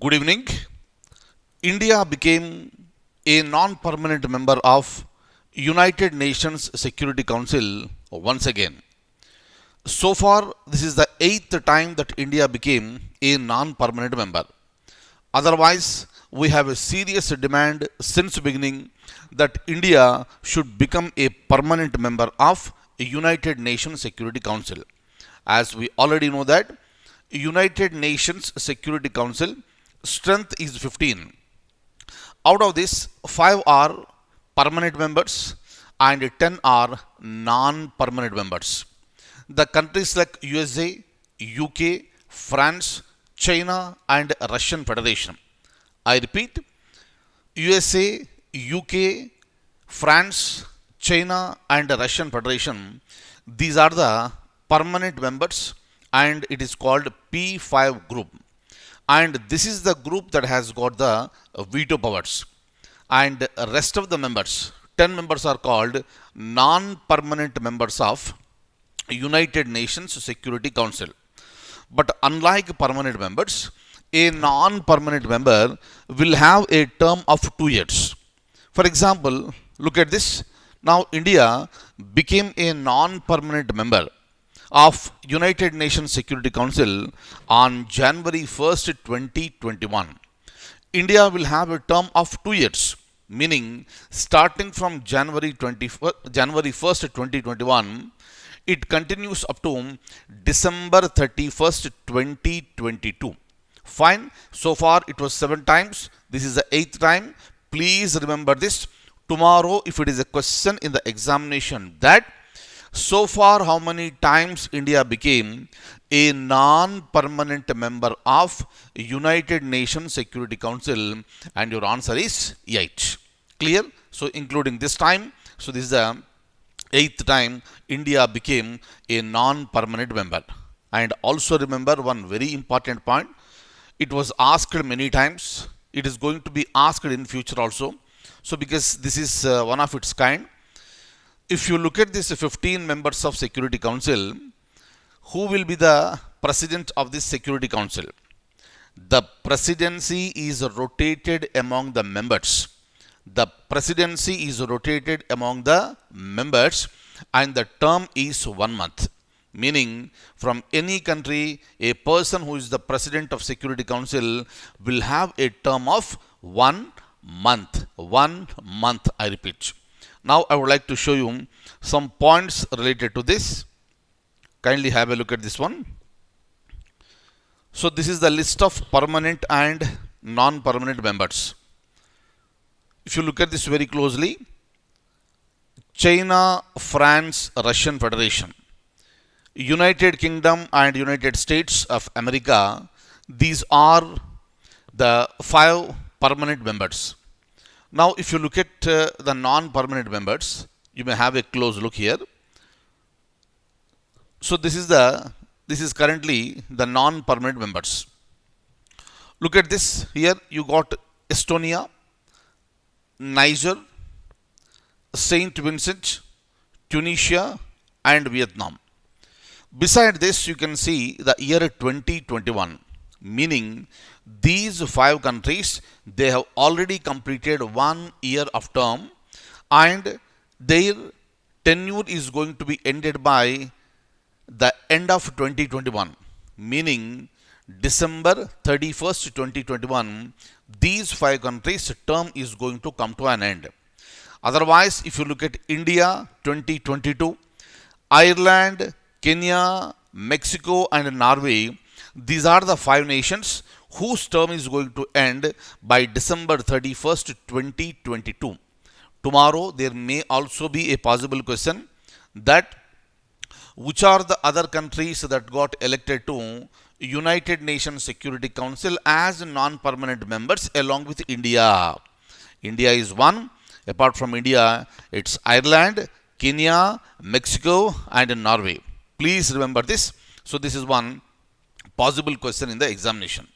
Good evening. India became a non-permanent member of United Nations Security Council once again. So far, this is the eighth time that India became a non-permanent member. Otherwise, we have a serious demand since beginning that India should become a permanent member of United Nations Security Council. As we already know that United Nations Security Council strength is 15. Out of this, 5 are permanent members and 10 are non-permanent members. The countries like USA, UK, France, China and Russian Federation. I repeat, USA, UK, France, China and Russian Federation. These are the permanent members and it is called P5 group. And this is the group that has got the veto powers. And rest of the members, 10 members are called non-permanent members of United Nations Security Council. But unlike permanent members, a non-permanent member will have a term of 2 years. For example, look at this. Now India became a non-permanent member of United Nations Security Council on January 1st, 2021. India will have a term of 2 years, meaning starting from January 1st, 2021, it continues up to December 31st, 2022. Fine. So far it was 7 times. This is the 8th time. Please remember this. Tomorrow, if it is a question in the examination that so far how many times India became a non-permanent member of United Nations Security Council, and your answer is 8. Clear? So including this time, so this is the 8th time India became a non-permanent member. And also remember one very important point. It was asked many times. It is going to be asked in future also. So because this is one of its kind. If you look at this 15 members of Security Council, who will be the president of this Security Council? The presidency is rotated among the members. The presidency is rotated among the members and the term is 1 month. Meaning from any country, a person who is the president of Security Council will have a term of 1 month. 1 month, I repeat. Now I would like to show you some points related to this. Kindly have a look at this one. So this is the list of permanent and non-permanent members. If you look at this very closely, China, France, Russian Federation, United Kingdom and United States of America, these are the 5 permanent members. Now, if you look at the non-permanent members, you may have a close look here. So this is currently the non-permanent members. Look at this here. You got Estonia, Niger, Saint Vincent, Tunisia, and Vietnam. Beside this, you can see the year 2021, meaning these 5 countries, they have already completed 1 year of term and their tenure is going to be ended by the end of 2021, meaning December 31st, 2021, these 5 countries' term is going to come to an end. Otherwise, if you look at India 2022, Ireland, Kenya, Mexico and Norway, these are the 5 nations whose term is going to end by December 31st, 2022. Tomorrow, there may also be a possible question that which are the other countries that got elected to United Nations Security Council as non-permanent members along with India. India is one. Apart from India, it's Ireland, Kenya, Mexico and Norway. Please remember this. So this is one possible question in the examination.